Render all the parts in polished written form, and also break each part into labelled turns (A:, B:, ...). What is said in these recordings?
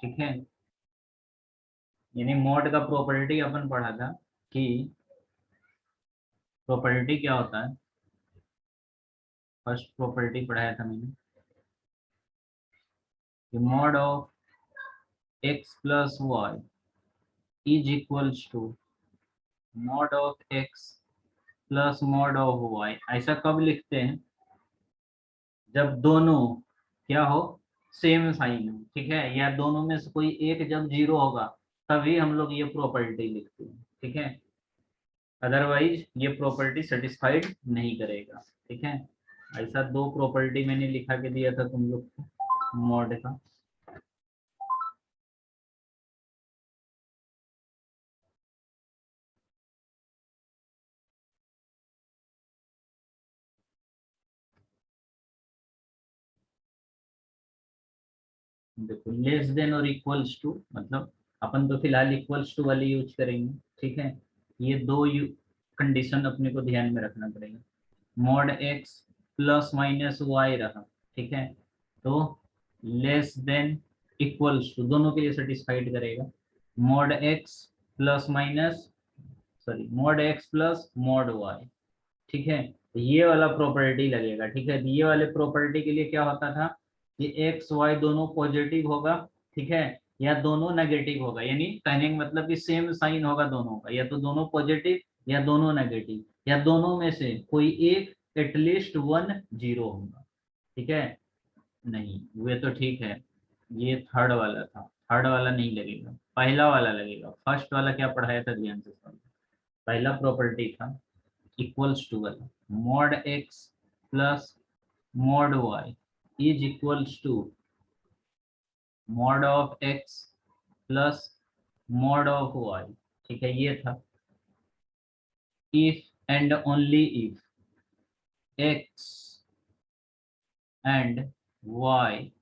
A: ठीक है, यानी मॉड का प्रॉपर्टी अपन पढ़ा था कि प्रॉपर्टी क्या होता है। फर्स्ट प्रॉपर्टी पढ़ाया था मैंने कि mod of x plus y is equals to mod of x plus mod of y. ऐसा कब लिखते हैं? जब दोनों क्या हो, सेम साइन हो, ठीक है, या दोनों में से कोई एक जब जीरो होगा तभी हम लोग ये प्रॉपर्टी लिखते हैं, ठीक है। अदरवाइज ये प्रॉपर्टी सेटिस्फाइड नहीं करेगा, ठीक है। ऐसा दो प्रॉपर्टी मैंने लिखा के दिया था तुम लोग को मॉड का। देखो, लेस देन और इक्वल्स टू, मतलब अपन तो फिलहाल इक्वल्स टू वाली यूज करेंगे, ठीक है। ये दो कंडीशन अपने को ध्यान में रखना पड़ेगा। Mod x plus minus y रहा, ठीक है, तो लेस देन इक्वल्स टू दोनों के लिए सेटिस्फाइड करेगा। Mod x plus minus, sorry, mod x plus mod y, ठीक है, तो ये वाला प्रॉपर्टी लगेगा, ठीक है। तो ये वाले प्रॉपर्टी के लिए क्या होता था कि एक्स वाई दोनों पॉजिटिव होगा, ठीक है, या दोनों नेगेटिव होगा, यानी कहने का मतलब कि सेम साइन होगा दोनों का, या तो दोनों पॉजिटिव या दोनों नेगेटिव, या दोनों में से कोई एक एटलीस्ट वन जीरो होगा, ठीक है। नहीं, वे तो ठीक है, ये थर्ड वाला था, थर्ड वाला नहीं लगेगा, पहला वाला लगेगा। फर्स्ट वाला क्या पढ़ाया था ध्यान से सुनो। पहला प्रॉपर्टी था इक्वल्स टू वाला, mod x plus mod y is equals to mod of x plus mod of y, ठीक है, ये था। If and only if x and y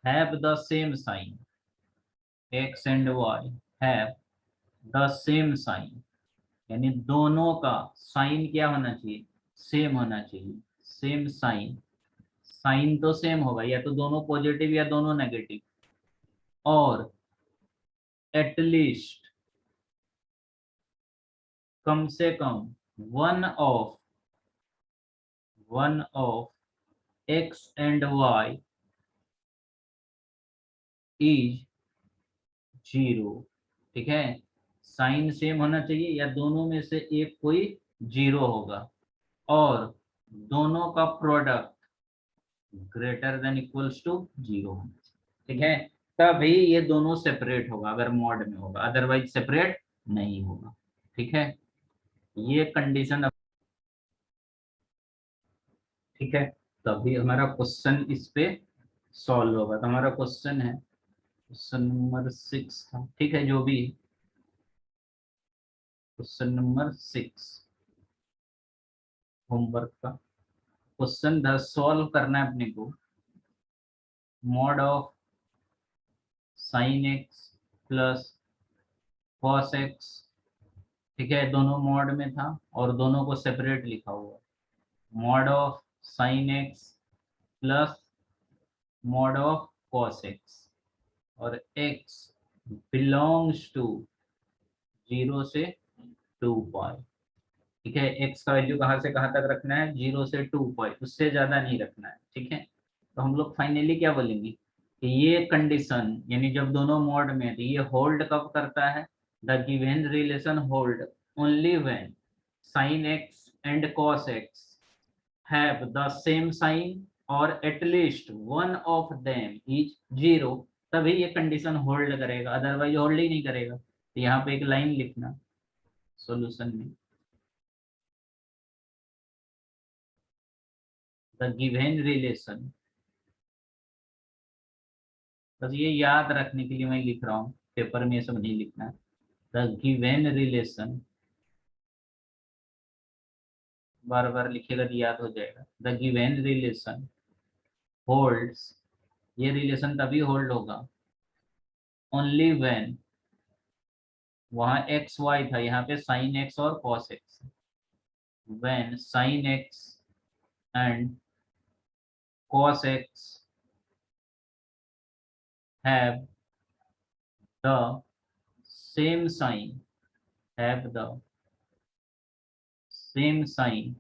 A: have the same sign, x and y have the same sign, यानी दोनों का sign क्या होना चाहिए, सेम होना चाहिए, सेम साइन। साइन तो सेम होगा, या तो दोनों पॉजिटिव या दोनों नेगेटिव, और एटलीस्ट कम से कम one of x and y is zero, ठीक है। साइन सेम होना चाहिए या दोनों में से एक कोई जीरो होगा, और दोनों का product greater than equals to zero होना चाहिए, ठीक है। तभी ये दोनों सेपरेट होगा अगर मॉड में होगा, अदरवाइज सेपरेट नहीं होगा, ठीक है। ये कंडीशन, ठीक है। तभी हमारा क्वेश्चन इस पे सॉल्व होगा। तो हमारा क्वेश्चन है, क्वेश्चन नंबर 6 था, ठीक है, जो भी क्वेश्चन नंबर 6 होमवर्क का क्वेश्चन था, सॉल्व करना है अपने को mod of sine x plus cos x, ठीक है, दोनों मॉड में था और दोनों को सेपरेट लिखा हुआ। Mod of sine x plus mod of cos x, और एक्स बिलोंग्स टू जीरो से टू पाई, ठीक है। एक्स का वैल्यू कहाँ से कहाँ तक रखना है, जीरो से टू पाई, उससे ज्यादा नहीं रखना है, ठीक है। तो हम लोग फाइनली क्या बोलेंगे कि ये कंडीशन, यानी जब दोनों मोड में है, तो ये होल्ड कब करता है, the given relation hold only when sin x and cos x have the same sign और at least one of them is zero, तभी ये कंडीशन होल्ड करेगा, अदरवाइज होल्ड ही नहीं करेगा। तो यहाँ पे एक लाइन लिखना सॉल्यूशन में, द गिवन रिलेशन, बस ये याद रखने के लिए मैं लिख रहा हूँ, पेपर में ये सब नहीं लिखना है। द गिवन रिलेशन, बार बार लिखेगा तो याद हो जाएगा। द गिवन रिलेशन होल्ड्स, ये रिलेशन तभी होल्ड होगा ओनली व्हेन, वहां एक्स वाई था, यहाँ पे साइन एक्स और cos x, when sine x and cos x have the same sign, have the same sign,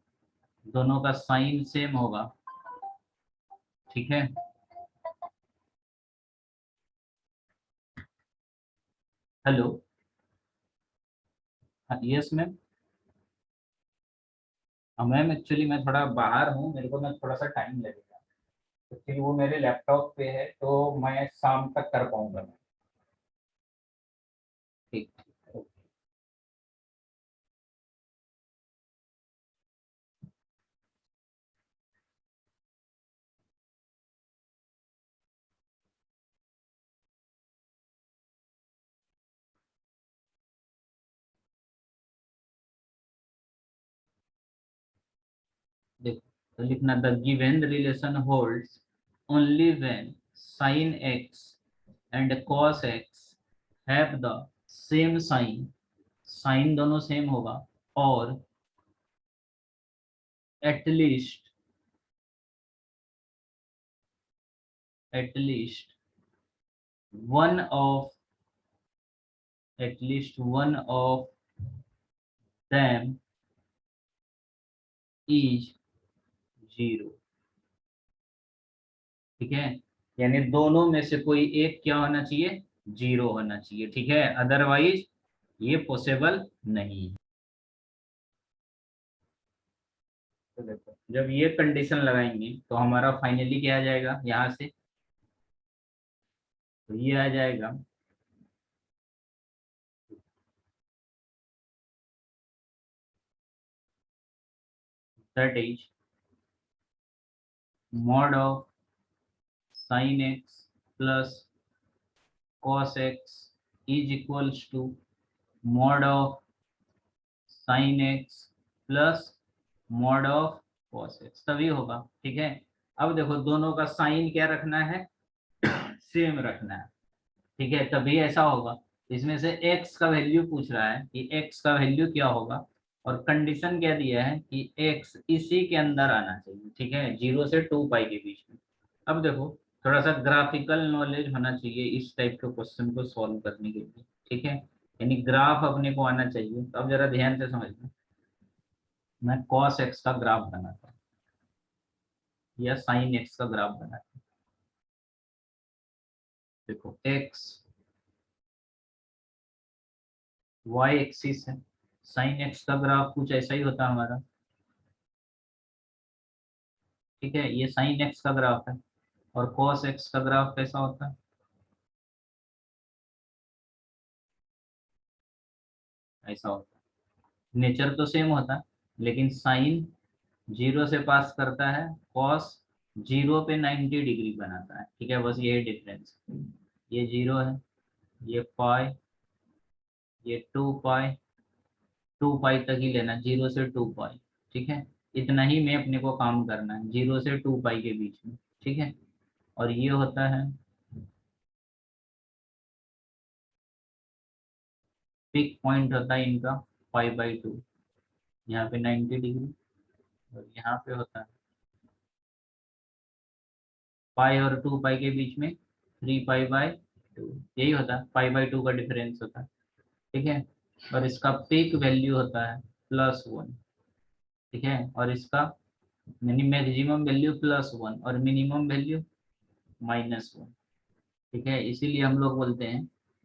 A: दोनों का साइन सेम होगा, ठीक है। Hello, yes ma'am. Ma'am actually मैं थोड़ा बाहर हूँ, मेरे को ना थोड़ा सा टाइम लगेगा, एक्चुअली वो मेरे लैपटॉप पे है, तो मैं शाम तक कर पाऊंगा मैं। ठीक ठीक। देखो, तो लिखना the given relation holds only when sine x and cos x have the same sign, sign दोनों सेम होगा, और at least at least one of at least one of them is zero, ठीक है। यानी दोनों में से कोई एक क्या होना चाहिए, जीरो होना चाहिए, ठीक है, अदरवाइज ये पॉसिबल नहीं है। तो देखो, जब ये कंडीशन लगाएंगे तो हमारा फाइनली क्या आ जाएगा यहाँ से, तो ये आ जाएगा that is mod of sine x plus cos x is equals to mod of sine x plus mod of cos x, तभी होगा, ठीक है। अब देखो, दोनों का साइन क्या रखना है, सेम रखना है, ठीक है, तभी ऐसा होगा। इसमें से x का वैल्यू पूछ रहा है कि x का वैल्यू क्या होगा, और कंडीशन क्या दिया है कि x इसी के अंदर आना चाहिए, ठीक है, 0 से 2 पाई के बीच में। अब देखो, थोड़ा सा ग्राफिकल नॉलेज होना चाहिए इस टाइप के क्वेश्चन को सॉल्व करने के लिए, ठीक है, यानी ग्राफ अपने को आना चाहिए। तो अब जरा ध्यान से समझना, मैं cos x का ग्राफ बनाता हूँ या sin x का ग्राफ बनाता हूँ। देखो, x y एक्सिस है, साइन एक्स का ग्राफ कुछ ऐसा ही होता है हमारा, ठीक है, ये साइन एक्स का ग्राफ है। और कॉस एक्स का ग्राफ कैसा होता है, ऐसा होता है। नेचर तो सेम होता है, लेकिन साइन 0 से पास करता है, कॉस 0 पे 90 डिग्री बनाता है, ठीक है, बस यही डिफरेंस। ये 0 है, ये पाई, ये 2 पाई, 2 पाई तक ही लेना, 0 से 2 पाई, ठीक है, इतना ही में अपने को काम करना है, 0 से 2 पाई के बीच में, ठीक है। और ये होता है पिक पॉइंट, होता है इनका 5/2, यहाँ पे 90 डिग्री, और यहाँ पे होता है पाई और 2 पाई के बीच में 3 पाई/2, यही होता है, पाई/2 का डिफरेंस होता है, ठीक है। और इसका पीक वैल्यू होता है +1, ठीक है, और इसका यानी मैक्सिमम वैल्यू +1 और मिनिमम वैल्यू -1, ठीक है। इसीलिए हम लोग बोलते हैं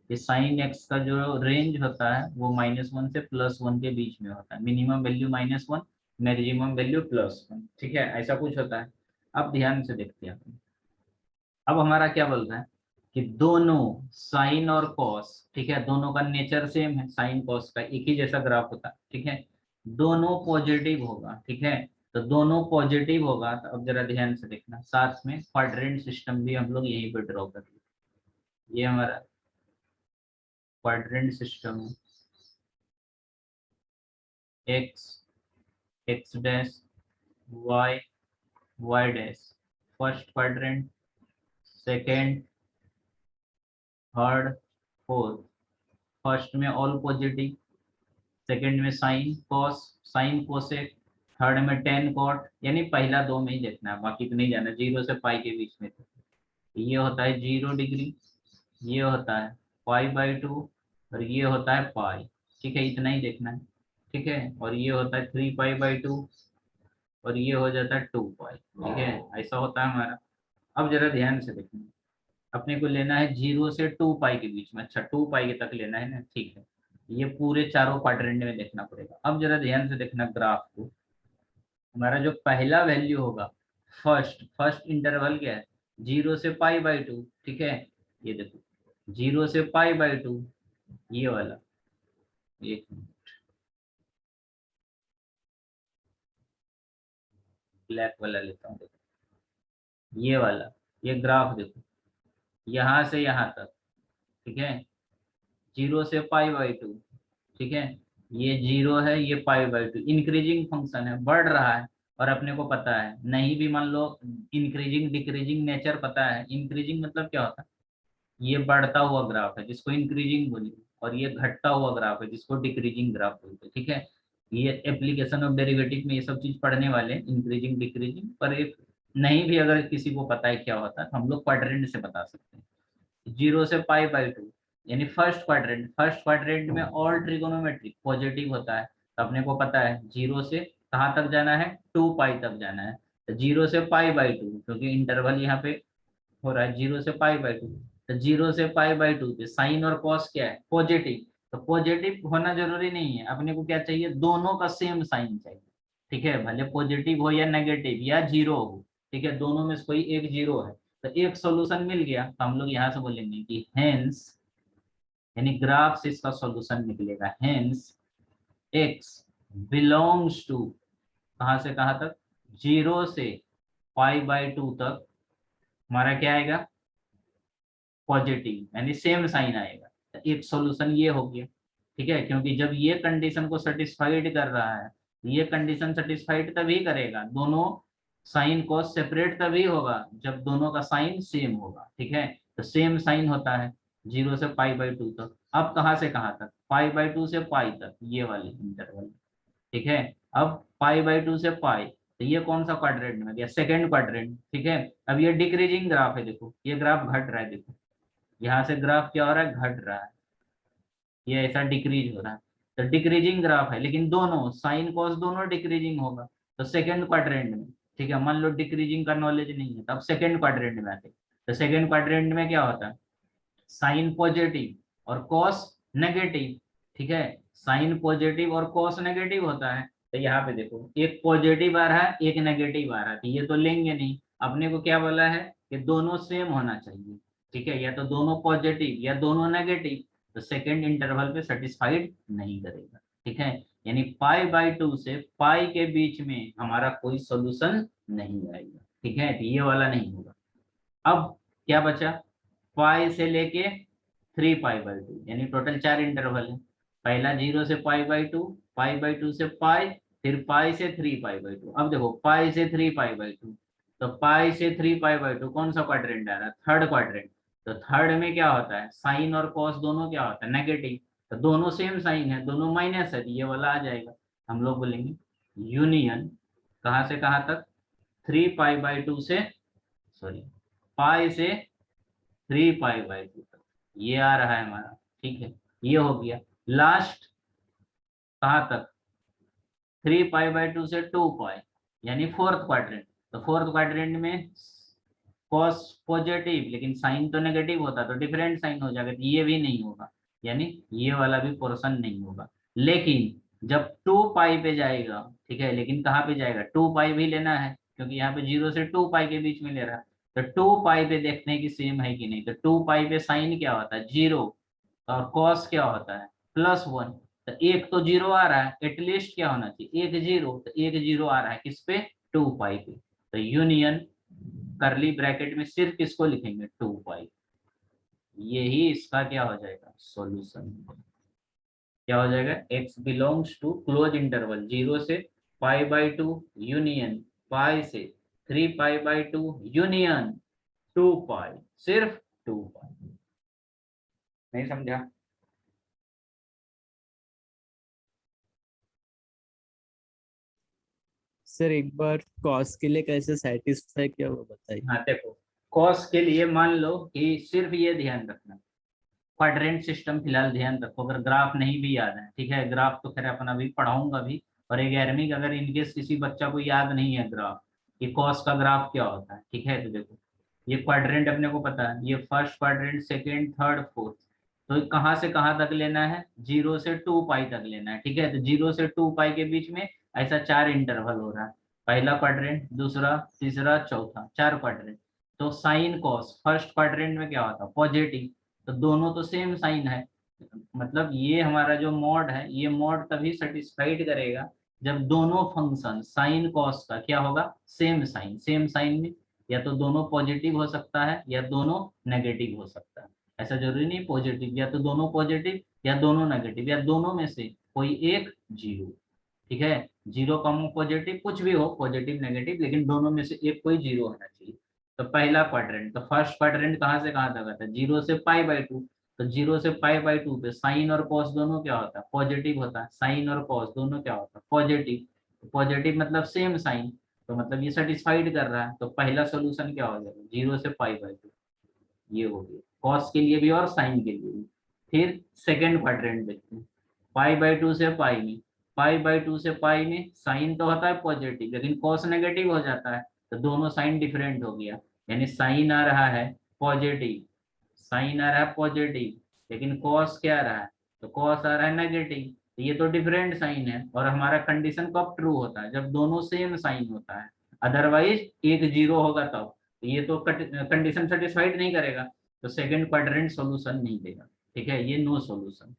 A: कि साइन एक्स का जो रेंज होता है वो -1 से +1 के बीच में होता है, मिनिमम वैल्यू -1, मैक्सिमम वैल्यू +1, ठीक है, ऐसा कुछ होता है। अब ध्यान से देखते हैं, अब हमारा क्या बोल रहा है कि दोनों साइन और कॉस, ठीक है, दोनों का नेचर सेम है, साइन कॉस का एक ही जैसा ग्राफ होता है, ठीक है, दोनों पॉजिटिव होगा, ठीक है। तो दोनों पॉजिटिव होगा, तो अब जरा ध्यान से देखना, साथ में क्वाड्रेंट सिस्टम भी हम लोग यहीं पर ड्रॉ कर लें। ये हमारा क्वाड्रेंट सिस्टम है, x, x dash, y, y dash, first quadrant, second, third, fourth. First में ऑल पॉजिटिव, सेकंड में sine cos, sine cosec, third में टेन कॉट, यानी पहला दो में ही देखना है, बाकी तो नहीं जाना, 0 से पाई के बीच में। तो ये होता है 0 डिग्री, ये होता है π/2 और ये होता है पाई। ठीक है, इतना ही देखना है। ठीक है, और ये होता है 3π/2 और ये हो जाता है 2π। ठीक है, ऐसा होता है हमारा। अब जरा ध्यान से देखना, अपने को लेना है 0 से 2π के बीच में। अच्छा, 2π के तक लेना है ना, ठीक है। ये पूरे चारों क्वाड्रेंट में देखना पड़ेगा। अब जरा ध्यान से देखना ग्राफ को। हमारा जो पहला वैल्यू होगा, फर्स्ट फर्स्ट इंटरवल क्या है, 0 से π/2। ठीक है, ये देखो 0 से π/2, ये वाला। एक ब्लैक वाला लेता हूँ, देखो ये वाला। ये ग्राफ देखो, यहाँ से यहाँ तक। ठीक है, 0 से π/2। ठीक है, ये 0 है, ये π/2 इंक्रीजिंग फंक्शन है, बढ़ रहा है। और अपने को पता है, नहीं भी मान लो इंक्रीजिंग डिक्रीजिंग नेचर पता है। इंक्रीजिंग मतलब क्या होता है, ये बढ़ता हुआ ग्राफ है जिसको इंक्रीजिंग बोलेंगे, और ये घटता हुआ ग्राफ है जिसको डिक्रीजिंग ग्राफ बोलते हैं। ठीक है, ये एप्लीकेशन ऑफ डेरिवेटिव में ये सब चीज पढ़ने वाले, इंक्रीजिंग डिक्रीजिंग। पर एक नहीं भी अगर किसी को पता है क्या होता है, तो हम लोग क्वाड्रेंट से बता सकते हैं। 0 से π/2 यानी फर्स्ट क्वाड्रेंट में ऑल ट्रिगोनोमेट्रिक पॉजिटिव होता है। तो अपने को पता है 0 से कहाँ तक जाना है, 2π तक जाना है। तो 0 से π/2, क्योंकि इंटरवल यहाँ पे हो रहा है 0 से π/2। तो 0 से π/2 पे साइन और कॉस क्या है, पॉजिटिव। तो पॉजिटिव होना जरूरी नहीं है, अपने को क्या चाहिए, दोनों का सेम साइन चाहिए। ठीक है, भले पॉजिटिव हो या नेगेटिव या जीरो हो। ठीक है, दोनों में से कोई एक जीरो है। तो एक सॉल्यूशन मिल गया, तो हम लोग यहाँ से बोलेंगे कि हेंस, यानी ग्राफ से इसका सॉल्यूशन निकलेगा। हेंस एक्स बिलोंग्स टू, कहाँ से कहाँ तक, 0 से π/2 तक हमारा क्या आएगा, पॉजिटिव, यानी सेम साइन आएगा। तो एक सॉल्यूशन ये हो गया। ठीक है, क्योंकि जब ये कंडीशन को सेटिस्फाइड कर रहा है, ये कंडीशन सेटिस्फाइड तभी करेगा, दोनों साइन कॉस सेपरेट तभी होगा जब दोनों का साइन सेम होगा। ठीक है, तो सेम साइन होता है 0 से π/2 तक। अब कहाँ से कहाँ तक, π/2 से पाई तक, ये वाले इंटरवल। ठीक है, अब π/2 से पाई, तो ये कौन सा क्वाड्रेंट में गया, सेकेंड क्वाड्रेंट। ठीक है, अब ये डिक्रीजिंग ग्राफ है, देखो ये ग्राफ घट रहा है। देखो यहाँ से ग्राफ क्या हो रहा है, घट रहा है, ये ऐसा डिक्रीज हो रहा है। तो डिक्रीजिंग ग्राफ है, लेकिन दोनों साइन कॉस दोनों डिक्रीजिंग होगा। तो सेकेंड क्वाड्रेंट में, ठीक है, मान लो डिक्रीजिंग का नॉलेज नहीं है, तब सेकेंड क्वाड्रेंट में आते। तो सेकेंड क्वाड्रेंट में क्या होता है, साइन पॉजिटिव और कॉस नेगेटिव। ठीक है, साइन पॉजिटिव और कॉस नेगेटिव होता है। तो यहाँ पे देखो एक पॉजिटिव आ रहा है, एक नेगेटिव आ रहा है, तो ये तो लेंगे नहीं। अपने को क्या बोला है कि दोनों सेम होना चाहिए। ठीक है, या तो दोनों पॉजिटिव या दोनों नेगेटिव, तो सेकेंड इंटरवल पे सेटिस्फाइड नहीं करेगा। ठीक है, यानी π/2 से पाई के बीच में हमारा कोई सोल्यूशन नहीं आएगा। ठीक है, तो ये वाला नहीं होगा। अब क्या बचा, पाई से लेके 3π/2, यानी टोटल 4 इंटरवल है। पहला 0 से π/2, π/2 से पाई, फिर पाई से 3π/2। अब देखो पाई से 3π/2, तो पाई से 3π/2 कौन सा क्वाड्रेंट आ रहा है, थर्ड क्वाड्रेंट। तो थर्ड में क्या होता है, साइन और कॉस दोनों क्या होता है, नेगेटिव। तो दोनों सेम साइन है, दोनों माइनस है, तो ये वाला आ जाएगा। हम लोग बोलेंगे यूनियन, कहाँ से कहाँ तक, 3π/2 से, सॉरी, पाई से 3π/2 तक, ये आ रहा है हमारा। ठीक है, ये हो गया। लास्ट कहाँ तक, 3π/2 से 2π, यानी फोर्थ क्वाड्रेंट। तो फोर्थ क्वाड्रेंट में कॉस पॉजिटिव लेकिन साइन तो नेगेटिव होता, तो डिफरेंट साइन हो जाएगा, तो ये भी नहीं होगा, यानी ये वाला भी पोर्शन नहीं होगा। लेकिन जब 2π पे जाएगा, ठीक है, लेकिन कहाँ पे जाएगा, 2π भी लेना है, क्योंकि यहाँ पे 0 से 2π के बीच में ले रहा है। तो 2π पे देखते हैं कि सेम है कि नहीं। तो 2π पे साइन क्या होता है, 0, और कॉस क्या होता है, +1। तो एक तो 0 आ रहा है, एटलीस्ट क्या होना चाहिए, एक 0। तो एक 0 आ रहा है किस पे, 2π पे। तो यूनियन करली ब्रैकेट में सिर्फ किसको लिखेंगे, 2π। यही इसका क्या हो जाएगा, सॉल्यूशन। क्या हो जाएगा, x belongs to close interval 0 से π/2 यूनियन पाई से 3π/2 यूनियन 2π, सिर्फ 2π। नहीं समझा।
B: सर एक बार कॉस के लिए कैसे सेटिस्फाई किया वो बताइए।
A: हाँ देखो, कॉस के लिए मान लो कि सिर्फ ये ध्यान रखना, क्वाड्रेंट सिस्टम फिलहाल ध्यान रखो, अगर ग्राफ नहीं भी याद है, ठीक है, ग्राफ तो खैर अपन अभी पढ़ाऊंगा भी। और 11वीं का अगर इनकेस किसी बच्चा को याद नहीं है ग्राफ, कि कॉस का ग्राफ क्या होता है, ठीक है, तो देखो ये क्वाड्रेंट अपने को पता है, ये first quadrant, second, third, fourth. तो कहाँ से कहाँ तक लेना है, 0 से 2 पाई तक लेना है, ठीक है। तो 0 से 2 पाई के बीच में ऐसा 4 इंटरवल हो रहा है, पहला क्वाड्रेंट, दूसरा, तीसरा, चौथा, 4 क्वाड्रेंट। तो साइन कॉस फर्स्ट क्वाड्रेंट में क्या होता है, पॉजिटिव। तो दोनों तो सेम साइन है, मतलब ये हमारा जो मॉड है, ये मॉड तभी सेटिस्फाइड करेगा जब दोनों फंक्शन साइन कॉस का क्या होगा, सेम साइन। सेम साइन में या तो दोनों पॉजिटिव हो सकता है या दोनों नेगेटिव हो सकता है। ऐसा जरूरी नहीं पॉजिटिव, या तो दोनों पॉजिटिव या दोनों नेगेटिव या दोनों में से कोई एक जीरो, ठीक है। 0 कम पॉजिटिव कुछ भी हो, पॉजिटिव नेगेटिव, लेकिन दोनों में से एक कोई जीरो होना चाहिए। तो पहला क्वाड्रेंट, तो फर्स्ट क्वाड्रेंट कहाँ से कहाँ तक आता है, 0 से π/2। तो 0 से π/2 पे साइन और कॉस दोनों क्या होता है, पॉजिटिव होता है। साइन और कॉस दोनों क्या होता है, पॉजिटिव। पॉजिटिव मतलब सेम साइन, तो मतलब ये सेटिस्फाइड कर रहा है। तो पहला सोल्यूशन क्या हो जाएगा, 0 से π/2, ये हो गया कॉस के लिए भी और साइन के लिए भी। फिर सेकेंड क्वाड्रेंट देखते हैं, π/2 से पाई में, π/2 से पाई में साइन तो होता है पॉजिटिव, लेकिन कॉस नेगेटिव हो जाता है। तो दोनों साइन डिफरेंट हो गया, यानी साइन आ रहा है पॉजिटिव, साइन आ रहा है पॉजिटिव, लेकिन कॉस क्या आ रहा है, तो कॉस आ रहा है नेगेटिव। तो ये तो डिफरेंट साइन है, और हमारा कंडीशन कब ट्रू होता है, जब दोनों सेम साइन होता है। अदरवाइज एक जीरो होगा तब, तो ये तो कंडीशन सेटिस्फाइड नहीं करेगा, तो सेकंड क्वाड्रेंट सॉल्यूशन नहीं देगा, ठीक है, ये नो सॉल्यूशन,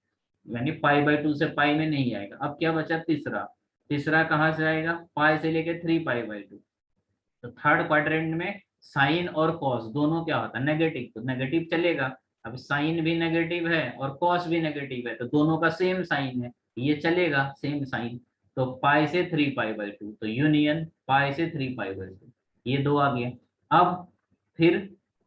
A: यानी π/2 से पाई में नहीं आएगा। अब क्या बचा तीसरा, तीसरा कहाँ से आएगा, पाई से लेके 3π/2। तो थर्ड क्वाड्रेंट में साइन और कॉस दोनों क्या होता है, नेगेटिव, तो नेगेटिव चलेगा। अब साइन भी नेगेटिव है और कॉस भी नेगेटिव है, तो दोनों का सेम साइन है, ये चलेगा सेम साइन। तो पाई से 3π/2, तो यूनियन पाई से 3π/2, ये दो आ गया। अब फिर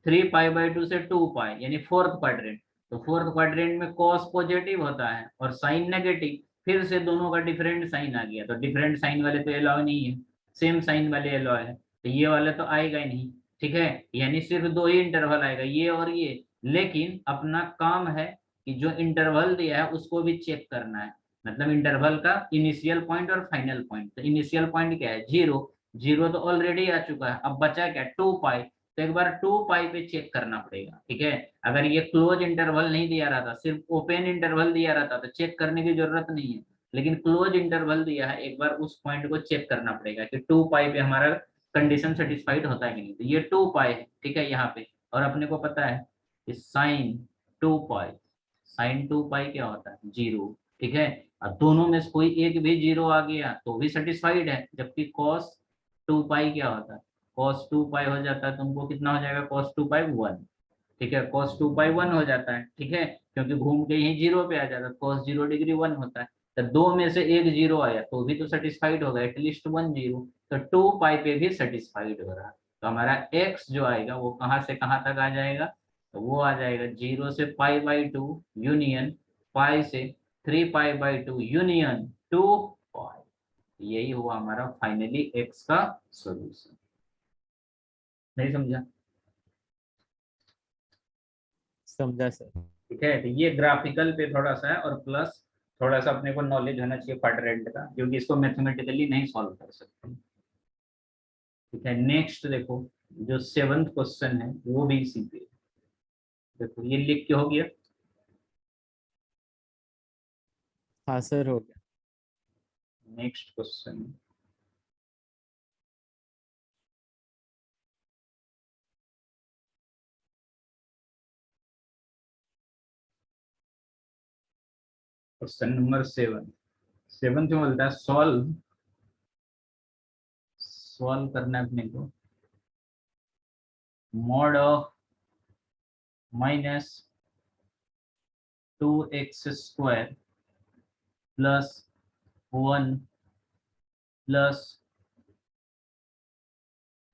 A: 3π/2 से 2 पाई, यानी फोर्थ क्वाड्रेंट। तो फोर्थ क्वाड्रेंट में कॉस पॉजिटिव होता है और साइन नेगेटिव, फिर से दोनों का डिफरेंट साइन आ गया। तो डिफरेंट साइन वाले तो अलाउ नहीं है, सेम साइन वाले अलाउ है, तो ये वाला तो आएगा ही नहीं, ठीक है। यानी सिर्फ दो ही इंटरवल आएगा, ये और ये। लेकिन अपना काम है कि जो इंटरवल दिया है उसको भी चेक करना है, मतलब इंटरवल का इनिशियल पॉइंट और फाइनल पॉइंट। तो इनिशियल पॉइंट क्या है, 0, 0 तो ऑलरेडी आ चुका है, अब बचा क्या, 2 पाई। तो एक बार 2 पाई पे चेक करना पड़ेगा, ठीक है। अगर ये क्लोज इंटरवल नहीं दिया रहता, सिर्फ ओपन इंटरवल दिया रहता, तो चेक करने की जरूरत नहीं है। लेकिन क्लोज इंटरवल दिया है, एक बार उस पॉइंट को चेक करना पड़ेगा कि 2 पाई पे हमारा कंडीशन सेटिस्फाइड होता है कि नहीं। तो ये 2 पाई है, ठीक है, यहाँ पे। और अपने को पता है कि साइन 2 पाई, साइन 2 पाई क्या होता है, जीरो, ठीक है। अब दोनों में से कोई एक भी जीरो आ गया तो भी सेटिस्फाइड है, जबकि cos 2 पाई क्या होता है, cos 2 पाई हो जाता है, तुमको कितना हो जाएगा, cos 2 पाई 1, ठीक है, cos 2 पाई 1 हो जाता है, ठीक है, क्योंकि घूम के यही जीरो पे आ जाता है, cos 0 डिग्री 1 होता है। तो दो में से एक जीरो आया तो भी तो सेटिस्फाइड होगा, एटलीस्ट 1 जीरो। तो 2 पाई पे भी सेटिस्फाइड हो रहा है। तो हमारा x जो आएगा वो कहाँ से कहाँ तक आ जाएगा, तो वो आ जाएगा 0 से π/2 यूनियन पाई से 3π/2 यूनियन 2 पाई। यही हुआ हमारा फाइनली x का सॉल्यूशन। नहीं समझा,
B: समझा सर।
A: ठीक है। तो ये ग्राफिकल पे थोड़ा सा है, और प्लस थोड़ा सा अपने को नॉलेज होना चाहिए क्वाड्रेंट का, क्योंकि इसको मैथमेटिकली नहीं सॉल्व कर सकते, ठीक है। नेक्स्ट देखो, जो सेवंथ क्वेश्चन है वो भी इसी पे, देखो ये लिख के हो गया।
B: हाँ सर, हो गया।
A: Next question, question number 7। Seventh में बोलता है सॉल्व, सॉल्व करना है अपने को, mod of -2x² + 1 +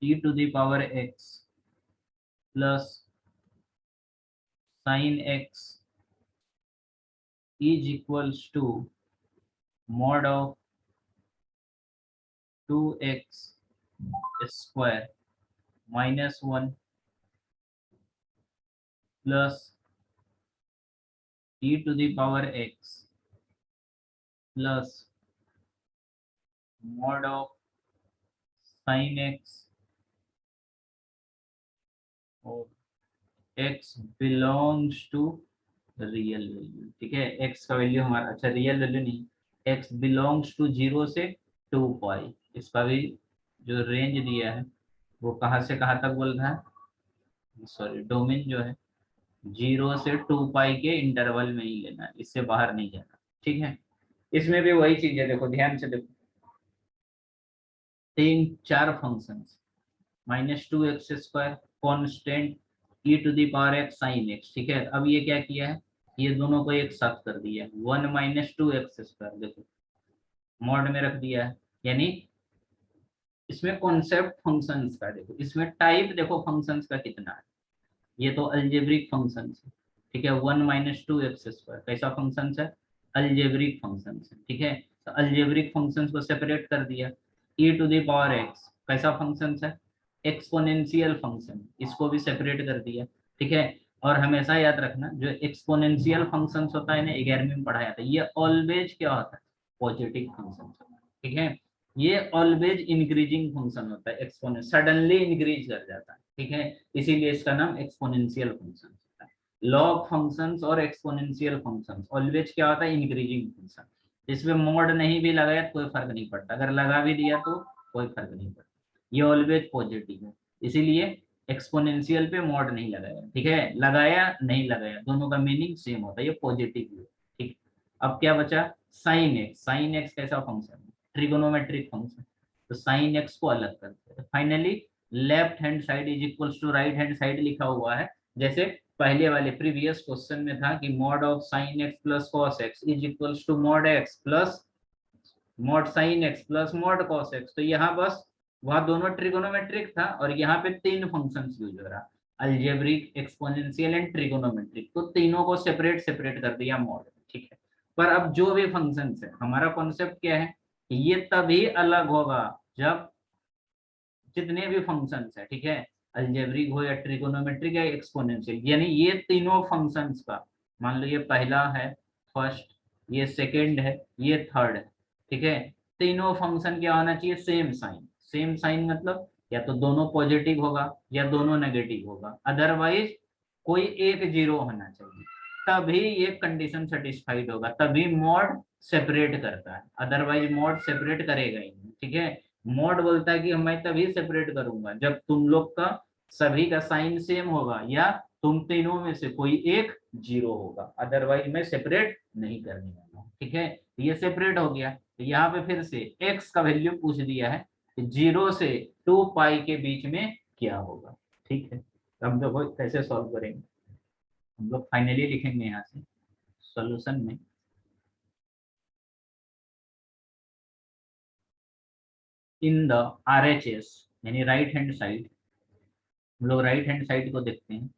A: e⁻x + sin x is equals to mod of 2x² -1 + e to the power x plus mod of sine x और x belongs to real value. ठीक है, एक्स का वैल्यू हमारा, अच्छा रियल वैल्यू नहीं, x belongs to 0 से 2 पाई। इसका भी जो रेंज दिया है वो कहाँ से कहाँ तक बोल रहा है, सॉरी डोमेन जो है 0 से 2 पाई के इंटरवल में ही लेना है, इससे बाहर नहीं जाना। ठीक है, इसमें भी वही चीज है, देखो ध्यान से देखो, तीन चार function, -2x² constant e to the power x sine x. ठीक है, अब ये क्या किया है, ये दोनों को एक साथ कर दिया, 1 - 2x², देखो मॉड में रख दिया है। यानी इसमें कॉन्सेप्ट फंक्शंस का देखो, इसमें टाइप देखो फंक्शंस का कितना है। ये तो अलजेब्रिक फंक्शंस है। ठीक है, 1 - 2x² कैसा फंक्शंस है, अलजेब्रिक फंक्शंस है। ठीक है, तो अलजेब्रिक फंक्शंस को सेपरेट कर दिया। ई टू द पावर एक्स कैसा फंक्शंस है, एक्सपोनेंशियल फंक्शन, इसको भी सेपरेट कर दिया। ठीक है, और हमेशा याद रखना जो एक्सपोनेंशियल फंक्शंस होता है ना, 11वीं में पढ़ाया था, ये ऑलवेज क्या होता है, पॉजिटिव फंक्शन होता है। ठीक है, ये ऑलवेज इंक्रीजिंग फंक्शन होता है, एक्सपोनेंट सडनली इंक्रीज कर जाता है। ठीक है, इसीलिए इसका नाम एक्सपोनेंशियल फंक्शन होता है। लॉग फंक्शंस और एक्सपोनेंशियल फंक्शंस ऑलवेज क्या होता है, इंक्रीजिंग फंक्शन। इसमें मोड नहीं भी लगाया तो कोई फर्क नहीं पड़ता, अगर लगा भी दिया तो कोई फर्क नहीं पड़ता, ये ऑलवेज पॉजिटिव है। इसीलिए एक्सपोनेंशियल पे मोड नहीं लगाया। ठीक है, लगाया नहीं लगाया दोनों का मीनिंग सेम होता है, ये पॉजिटिव है। ठीक, अब क्या बचा, साइन एक्स। साइन एक्स कैसा फंक्शन है, ट्रिगोनोमेट्रिक फंक्शन, तो साइन एक्स को अलग करते हैं। Finally left hand side is equals to right hand side लिखा हुआ है, जैसे पहले वाले प्रीवियस क्वेश्चन में था कि mod of sine x plus cos x is equals to mod x plus mod sine x plus mod cos x. तो यहाँ बस वह दोनों ट्रिगोनोमेट्रिक था और यहाँ पे तीन फंक्शंस यूज हो रहा, अलजेब्रिक, एक्सपोनेंशियल एंड ट्रिगोनोमेट्रिक, तो तीनों को सेपरेट सेपरेट कर दिया मॉड। ठीक है, पर अब जो भी फंक्शंस है, हमारा कॉन्सेप्ट क्या है, ये तभी अलग होगा जब जितने भी फंक्शंस है, ठीक है, अलजेब्रिक हो या ट्रिगोनोमेट्रिक या एक्सपोनेंशियल, यानी ये तीनों फंक्शंस का, मान लो ये पहला है फर्स्ट, ये सेकंड है, ये थर्ड है। ठीक है, तीनों फंक्शन क्या होना चाहिए, सेम साइन। सेम साइन मतलब या तो दोनों पॉजिटिव होगा या दोनों नेगेटिव होगा, अदरवाइज कोई एक जीरो होना चाहिए, तभी ये कंडीशन सेटिस्फाइड होगा, तभी मॉड सेपरेट करता है, अदरवाइज मॉड सेपरेट करेगा ही नहीं। ठीक है, मॉड बोलता है कि मैं तभी सेपरेट करूंगा जब तुम लोग का सभी का साइन सेम होगा या तुम तीनों में से कोई एक जीरो होगा, अदरवाइज मैं सेपरेट नहीं करने वाला हूँ। ठीक है, ये सेपरेट हो गया, तो यहाँ पे फिर से एक्स का वैल्यू पूछ दिया है, 0 से 2 पाई के बीच में क्या होगा। ठीक है, तो हम देखो कैसे सॉल्व करेंगे, हम लोग फाइनली लिखेंगे यहाँ से सॉल्यूशन में, इन द RHS यानी राइट हैंड साइड, हम लोग राइट हैंड साइड को देखते हैं,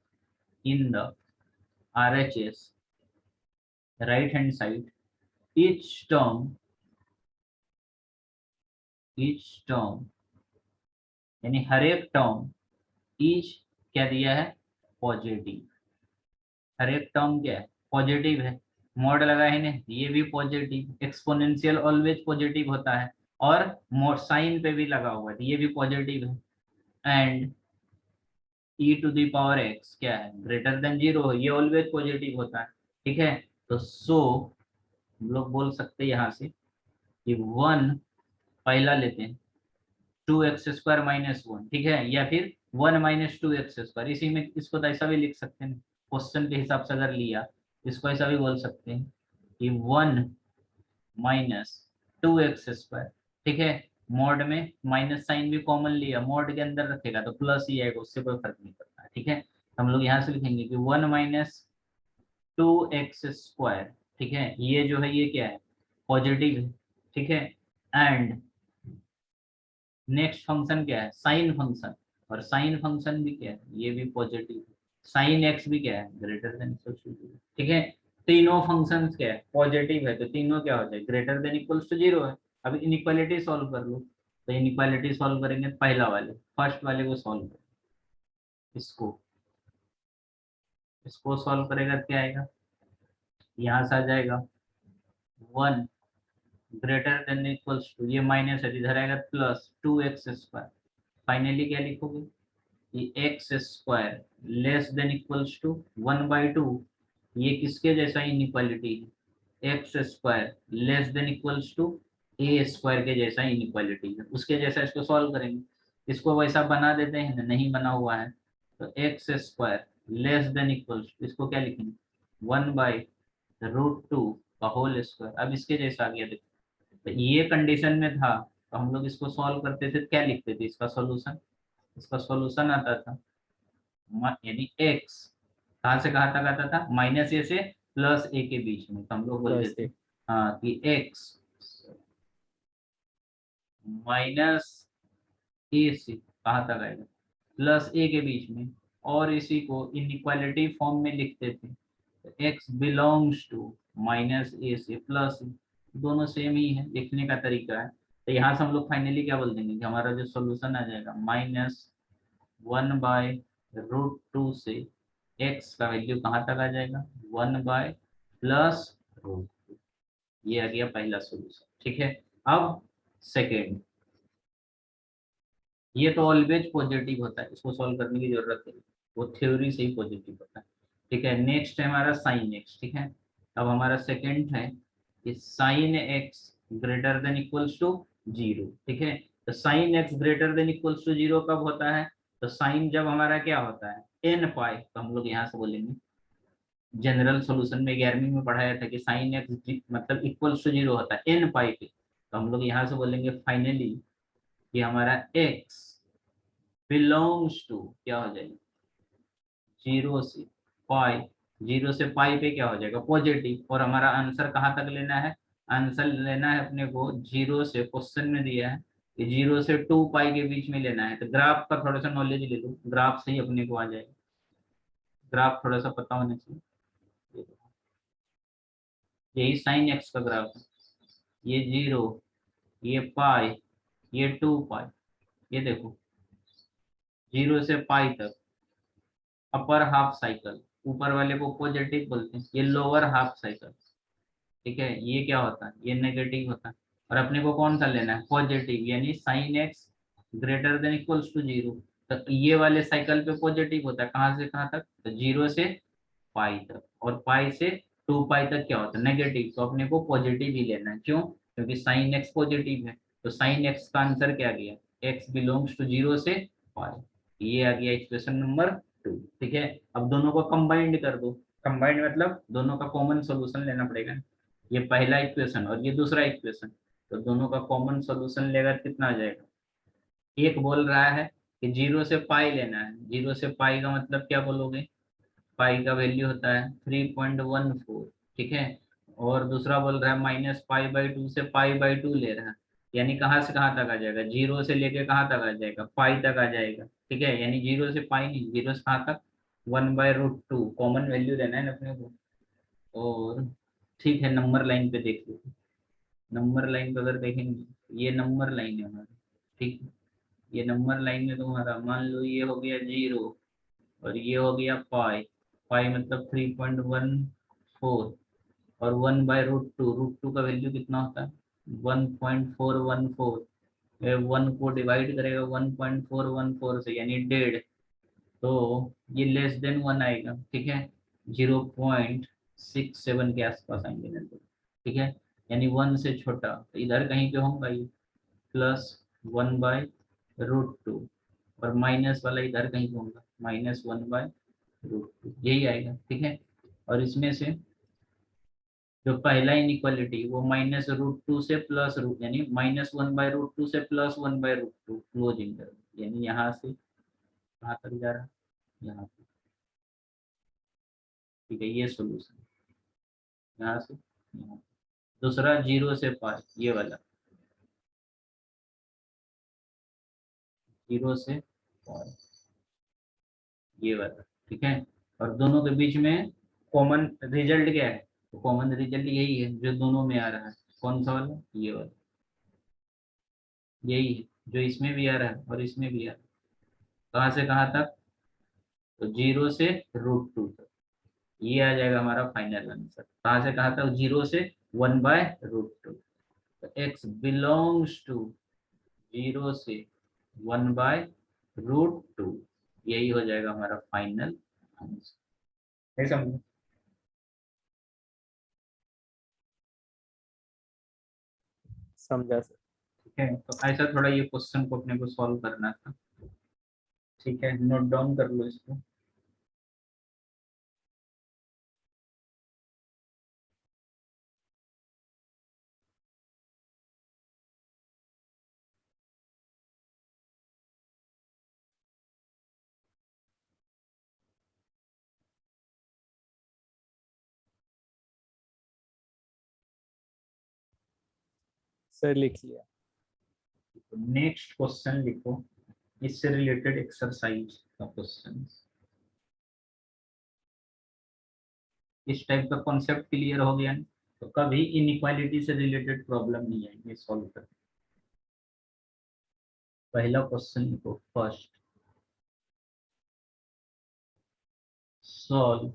A: in the RHS right hand side each term यानी हर एक टर्म each क्या दिया है, पॉजिटिव, हर एक टर्म क्या है, पॉजिटिव है। मॉड लगा है ना, ये भी पॉजिटिव, एक्सपोनेंशियल ऑलवेज पॉजिटिव होता है, और मॉड साइन पे भी लगा हुआ है, ये भी पॉजिटिव है। And e to the power x क्या है, ग्रेटर देन 0, ये ऑलवेज पॉजिटिव होता है। ठीक है, तो सो हम लोग बोल सकते हैं यहाँ से कि 1 पहला लेते हैं, 2x² - 1, ठीक है, या फिर 1 - 2x², इसी में इसको तो ऐसा भी लिख सकते हैं, क्वेश्चन के हिसाब से अगर लिया इसको ऐसा भी बोल सकते हैं कि 1 - 2x²। ठीक है, मॉड में माइनस साइन भी कॉमन लिया, मॉड के अंदर रखेगा तो प्लस ही आएगा, उससे कोई फर्क नहीं पड़ता। ठीक है, हम लोग यहाँ से लिखेंगे कि 1 - 2x²। ठीक है, ये जो है ये क्या है, पॉजिटिव है। ठीक है, एंड नेक्स्ट फंक्शन क्या है, साइन फंक्शन, और साइन फंक्शन भी क्या है, ये भी पॉजिटिव है। साइन एक्स भी क्या है, ग्रेटर देन इक्वल टू 0। ठीक है, तीनों फंक्शंस क्या है, पॉजिटिव है, तो तीनों क्या हो जाए, ग्रेटर देन इक्वल्स टू 0 है। अब इनइक्वालिटी सॉल्व कर लो, तो इनइक्वालिटी सॉल्व करेंगे पहला वाले, फर्स्ट वाले को सॉल्व करें, इसको इसको सॉल्व करेगा क्या आएगा, यहाँ से आ जाएगा 1 ग्रेटर देन इक्वल्स टू, ये माइनस है इधर आएगा प्लस 2x²। फाइनली क्या लिखोगे कि x² less than equals to 1/2। ये किसके जैसा इनइक्वालिटी है, x² less than equals to a² के जैसा इनइक्वालिटी है, उसके जैसा इसको सॉल्व करेंगे। इसको वैसा बना देते हैं ना, नहीं बना हुआ है तो x² less than equals to, इसको क्या लिखेंगे 1/√2 का होल स्क्वायर। अब इसके जैसा आ गया, देखो तो ये कंडीशन में था तो हम लोग इसको सॉल्व करते थे, क्या लिखते थे इसका सॉल्यूशन, इसका सॉल्यूशन आता था यानी x कहाँ से कहाँ तक आता था, -a से +a के बीच में, तो हम लोग बोलते
B: प्लस
A: थे
B: एक।
A: हाँ कि x -a से कहाँ तक आएगा +a के बीच में, और इसी को इनइक्वालिटी फॉर्म में लिखते थे तो x बिलोंग्स टू -a से +a, दोनों सेम ही है, लिखने का तरीका है। तो यहाँ से हम लोग फाइनली क्या बोल देंगे कि हमारा जो सॉल्यूशन आ जाएगा -1/√2 से x का वैल्यू कहाँ तक आ जाएगा 1/+√2। ये आ गया पहला सॉल्यूशन, ठीक है। अब सेकेंड, ये तो ऑलवेज पॉजिटिव होता है, इसको सॉल्व करने की जरूरत है, वो थ्योरी से ही पॉजिटिव होता है, ठीक है। नेक्स्ट है हमारा साइन एक्स, ठीक है। अब हमारा सेकेंड है कि sine x greater than equals to 0, ठीक है। तो sine x greater than equals to 0 कब होता है, तो साइन जब हमारा क्या होता है n पाई, तो हम लोग यहाँ से बोलेंगे जनरल सॉल्यूशन में 11वीं में पढ़ाया था कि साइन एक्स मतलब इक्वल्स टू 0 होता है n पाई पे, तो हम लोग यहाँ से बोलेंगे फाइनली कि हमारा x बिलोंग्स टू क्या हो जाएगा 0 से पाई, 0 से पाई पे क्या हो जाएगा पॉजिटिव, और हमारा आंसर कहाँ तक लेना है, आंसर लेना है अपने को 0 से, क्वेश्चन में दिया है कि 0 से 2 पाई के बीच में लेना है। तो ग्राफ का थोड़ा सा नॉलेज ले लो, ग्राफ से ही अपने को आ जाएगा, ग्राफ थोड़ा सा पता होना चाहिए। यही साइन एक्स का ग्राफ है, ये 0, ये पाई, ये 2 पाई, ये देखो 0 से पाई तक अपर हाफ साइकिल, ऊपर वाले को पॉजिटिव बोलते हैं, ये लोअर हाफ साइकिल, ठीक है। ये क्या होता है, ये नेगेटिव होता है, और अपने को कौन सा लेना है पॉजिटिव, यानी sine x greater than equals to 0। तो ये वाले साइकिल पे पॉजिटिव होता है, कहाँ से कहाँ तक, तो 0 से पाई तक, और पाई से 2 पाई तक क्या होता है नेगेटिव, तो अपने को पॉजिटिव ही लेना है, क्यों, क्योंकि साइन एक्स पॉजिटिव है। तो साइन एक्स का आंसर क्या गया, एक्स बिलोंग्स टू 0 से पाई, ये आ गया इक्वेशन नंबर 2, ठीक है। अब दोनों को कंबाइंड कर दो, कंबाइंड मतलब दोनों का कॉमन सोल्यूशन लेना पड़ेगा, ये पहला इक्वेशन और ये दूसरा इक्वेशन, तो दोनों का कॉमन सोल्यूशन लेगा कितना आ जाएगा, एक बोल रहा है कि 0 से पाई लेना है, 0 से पाई का मतलब क्या बोलोगे, पाई का वैल्यू होता है 3.14, ठीक है। और दूसरा बोल रहा है -पाई/2 से पाई/2 ले रहा है, यानी कहाँ से कहाँ तक आ जाएगा, 0 से लेके कहाँ तक आ जाएगा पाई तक आ जाएगा, ठीक है। यानी 0 से पाई नहीं, 0 से कहाँ तक 1/√2, कॉमन वैल्यू लेना है ना अपने को। और ठीक है, नंबर लाइन पे देख लो, नंबर लाइन पे अगर देखेंगे, ये नंबर लाइन है हमारी, ठीक है। ये नंबर लाइन में तुम्हारा मान लो ये हो गया 0 और ये हो गया पाई, पाई मतलब 3.14, और 1/√2, √2 का वैल्यू कितना होता है 1.414, 1 को डिवाइड करेगा 1.414 से यानी 1.5, तो ये लेस देन 1 आएगा, ठीक है। 0.67 के आसपास आएंगे नंबर, ठीक है। यानी 1 से छोटा, तो इधर कहीं पे होगा ये +1/√2, और माइनस वाला इधर कहीं पे होगा -1/√2, यही आएगा, ठीक है। और इसमें से जो पहला इनइक्वालिटी वो -√2 से प्लस रूट, यानी -1/√2 से +1/√2 क्लोज इंटरवल, यानी यहाँ से कहाँ तक जा रहा है यहाँ पे, ठीक है। ये सोल्यूशन यहाँ से यहाँ, दूसरा 0 से पाई, ये वाला 0 से पाई, ये वाला, ठीक है। और दोनों के बीच में कॉमन रिजल्ट क्या है, तो कॉमन रिजल्ट यही है जो दोनों में आ रहा है, कौन सा वाला, ये वाला, यही है जो इसमें भी आ रहा है और इसमें भी आ रहा है। कहाँ से कहाँ तक, तो 0 से √2 तक, ये आ जाएगा हमारा फाइनल आंसर। कहाँ से कहाँ तक? 0 से 1/√2। तो x बिलोंग्स टू 0 से 1/√2, यही हो जाएगा हमारा फाइनल आंसर। है समझ?
B: समझा सर।
A: ठीक है, तो ऐसा थोड़ा ये क्वेश्चन को अपने को सॉल्व करना था। ठीक है, नोट डाउन कर लो इसको।
B: सर लिख लिया।
A: नेक्स्ट क्वेश्चन लिखो, इससे रिलेटेड एक्सरसाइज का क्वेश्चन। इस टाइप का कॉन्सेप्ट क्लियर हो गया ना? तो कभी इनइक्वालिटी से रिलेटेड प्रॉब्लम नहीं आएंगे सॉल्व कर। पहला क्वेश्चन लिखो, फर्स्ट सॉल्व